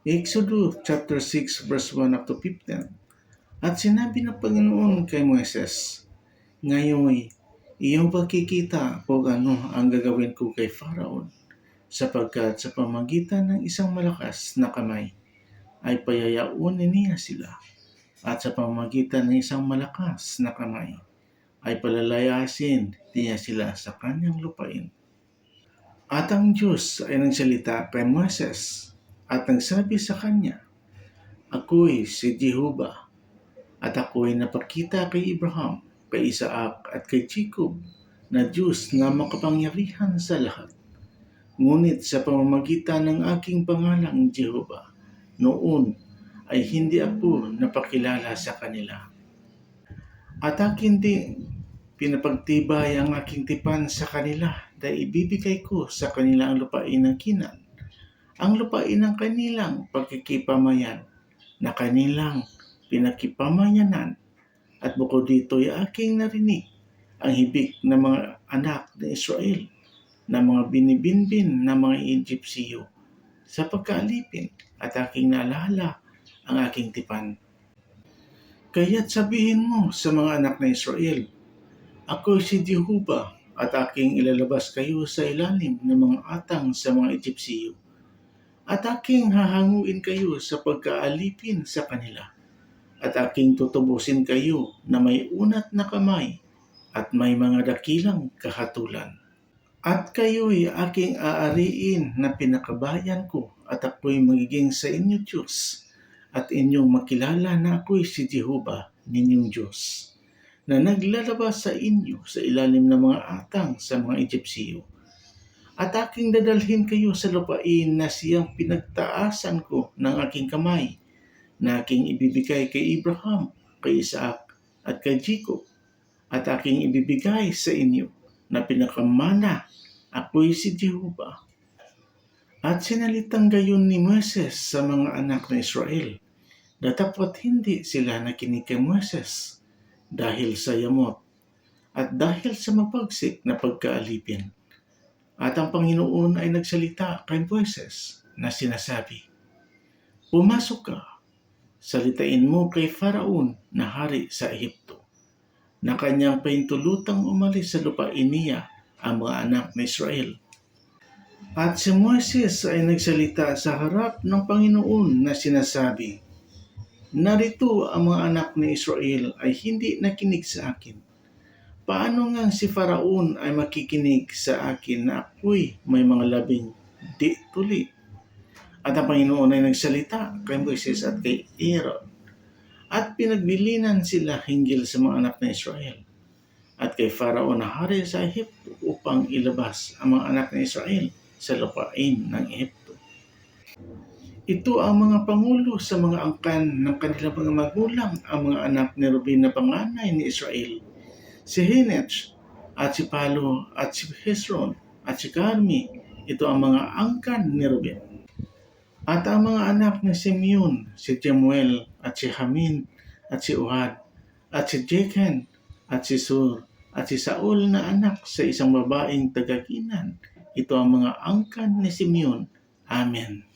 Exodus chapter 6 verse 1 up to 15. At sinabi ng Panginoon kay Moises, ngayon, iyong pagkikita kung ano ang gagawin ko kay Pharaon, sapagkat sa pamagitan ng isang malakas na kamay ay payayaunin niya sila, at sa pamagitan ng isang malakas na kamay ay palalayasin niya sila sa kanyang lupain. At ang Diyos ay nagsalita kay Moises at nagsabi sa kanya, ako'y si Jehovah, at ako'y napakita kay Abraham, kay Isaac at kay Jacob na Diyos na makapangyarihan sa lahat. Ngunit sa pamamagitan ng aking pangalang Jehovah, noon ay hindi ako napakilala sa kanila. At akin din pinapagtibay ang aking tipan sa kanila dahil ibibigay ko sa kanila ang lupain ng Kinan, ang lupain ng kanilang pagkikipamayan na kanilang pinakipamayanan. At bukod dito ay aking narinig ang hibik ng mga anak ng Israel na mga binibinbin ng mga Egyptiyo sa pagkaalipin, at aking naalala ang aking tipan. Kaya't sabihin mo sa mga anak ng Israel, ako si Jehovah, at aking ilalabas kayo sa ilalim ng mga atang sa mga Egyptiyo, at aking hahanguin kayo sa pagkaalipin sa kanila, at aking tutubusin kayo na may unat na kamay at may mga dakilang kahatulan. At kayo'y aking aariin na pinakabayan ko, at ako'y magiging sa inyo Diyos, at inyong makilala na ako'y si Jehovah ninyong Diyos, na naglalabas sa inyo sa ilalim ng mga atang sa mga Egyptiyo. At aking dadalhin kayo sa lupain na siyang pinagtaasan ko ng aking kamay, na aking ibibigay kay Abraham, kay Isaac at kay Jacob, at aking ibibigay sa inyo na pinakamana, ako'y si Jehovah. At sinalitang gayon ni Moises sa mga anak ng Israel, datapwat hindi sila nakinig kay Moises dahil sa yamot at dahil sa mapagsik na pagkaalipin. At ang Panginoon ay nagsalita kay Moises na sinasabi, pumasok ka, salitain mo kay Faraon na hari sa Ehipto, na kanyang paintulutang umalis sa lupain niya ang mga anak ng Israel. At si Moises ay nagsalita sa harap ng Panginoon na sinasabi, narito ang mga anak ni Israel ay hindi nakinig sa akin. Paano nga si Faraon ay makikinig sa akin na ako'y may mga labing di tuli? At ang Panginoon ay nagsalita kay Moises at kay Aaron, at pinagbilinan sila hinggil sa mga anak ni Israel, at kay Faraon na hari sa Ehipto upang ilabas ang mga anak ni Israel sa lupain ng Ehipto. Ito ang mga pangulo sa mga angkan ng kanilang mga magulang, ang mga anak ni Ruben na panganay ni Israel, si Henech at si Palo at si Hezron at si Carmi. Ito ang mga angkan ni Ruben. At ang mga anak ni Simeon, si Jemuel at si Hamin at si Ohad at si Jeken at si Sur at si Saul na anak sa isang babaeng taga-Kinan. Ito ang mga angkan ni Simeon. Amen.